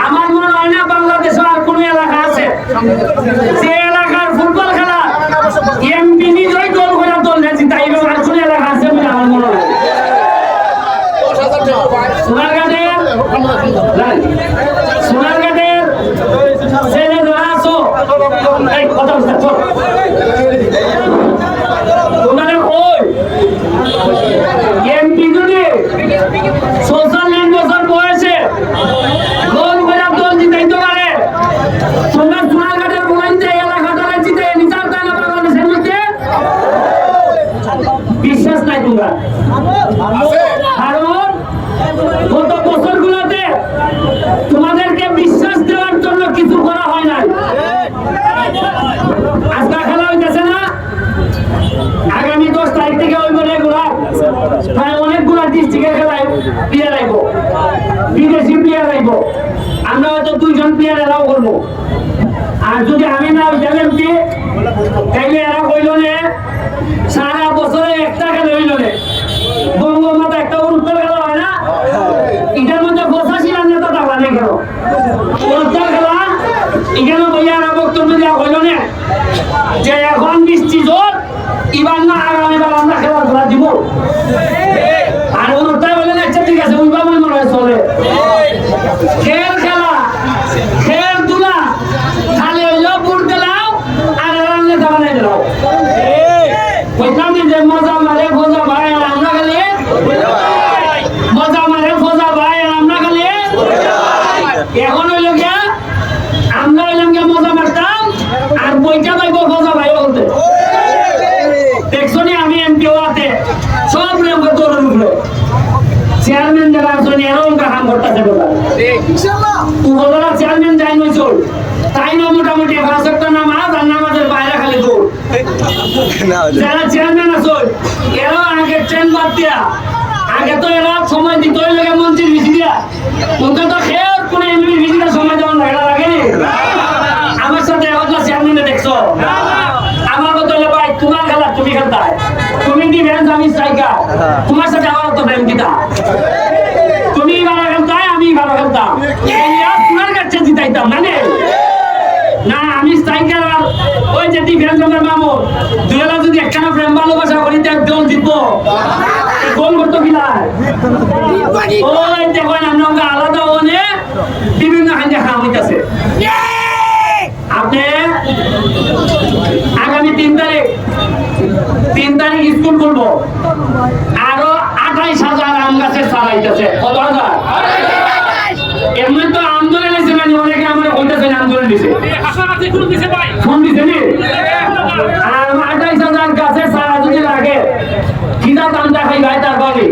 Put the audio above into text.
আমার মনে হয় না বাংলাদেশে আর কোন এলাকা আছে যে এলাকার ফুটবল খেলা এমপি নিজেই গোল করে দল নেছি তাই আর কোন এলাকা আছে বলে আমার মনে হয়। সোনারঘাটের ছেলে যারা আছো এই কথা বলতে তোমাদের ওই এমপি যদি 46 বছর বয়সে গোল করে দল জিতাইতে পারে তোমরা সোনারঘাটের বলেন যে এলাকাটা জিতে নিতাম তাই না বাংলাদেশের মধ্যে বিশ্বাস নাই তোমরা কারণ গত বছরগুলোতে তোমাদেরকে বিশ্বাস দেওয়ার জন্য কিছু করা হয় নাই। আজকে খেলা হইতেছে না আগামী 10 তারিখ থেকে ওই বলে প্রায় অনেকগুলা ডিস্ট্রিক্টের খেলায় প্লেয়ার আইব, বিদেশি প্লেয়ার আইব। আমরা হয়তো 2 জন প্লেয়ার এরাও করবো। আর যদি আমি না এমপি তাইলে এরা কইল নে সারা বছরে একটা খেলা হইল নে বঙ্গমাতা একটা উত্তর খেলা হয় না এটার মধ্যে 85 রান নেতা টাকা নেই খেলো উত্তর খেলা এখানে ভাইয়া বক্তব্য দেওয়া হইল নে যে এখন বৃষ্টি জোর এবার না আগামীবার আমরা খেলাধুলা দিব। আর অনুরোধটাই বললেন আচ্ছা ঠিক আছে ওইবা মনে হয় চলে খেল খেলা খেল দুলা খালি হইল বুট দিলাও আর রান নেতা বানাই দিলাও ওইখান যে মজা মারে ফোজা ভাই আর আমরা খালি মজা মারে ফোজা ভাই আর আমরা খালি এখন হইল গিয়া আমরা হইলাম গিয়া মজা মারতাম আর বইটা পাইব ফোজা ভাই বলতে দেখছো নি আমি এমপি হওয়াতে সব নিয়ম তোর উঠলো চেয়ারম্যান যারা আছেন এরকম কাম করতেছে উপজেলা চেয়ারম্যান যাই নই চল তাই না মোটামুটি 5 একটা নামাজ আর নামাজের বাইরে খালি দৌড় যারা চেয়ারম্যান আছে এরাও আগে ট্রেন বাদ দিয়া আগে তো এরা সময় দিত ওই লাগে মন্ত্রীর ভিসি দিয়া তোকে তো খেয়ে কোনো এমপির ভিসিটা সময় দেওয়ার লাগেনি। আমার সাথে এখন চেয়ারম্যানে দেখছো আমার কথা হলো ভাই তোমার খেলা তুমি খেলতা তুমি ডিফেন্স আমি স্ট্রাইকার তোমার সাথে আমার তো প্রেম দিতা তুমি ভালো খেলতাই আমি ভালো খেলতাম তোমার কাছে জিতাইতাম মানে না আমি স্ট্রাইকার আর ওই যে ডিফেন্স আমার মামু দুয়েলা যদি একখানা প্রেম ভালোবাসা করি তো দল জিতবো গোল করতো কিলায় ওই দেখেন আমরা আলাদা হনে বিভিন্ন হাইজে খাওয়া হইতেছে। আপনি আগামী 3 তারিখ স্কুল করবো আরো 28,000 আম গাছের চালাইতেছে কত হাজার এমনি তো আন্দোলন এসে মানে অনেকে আমার হইতেছে আন্দোলন দিছে ফোন দিছে নি 28,000 গাছের চারা যদি লাগে কিনা দাম দেখাই ভাই তার বাড়ি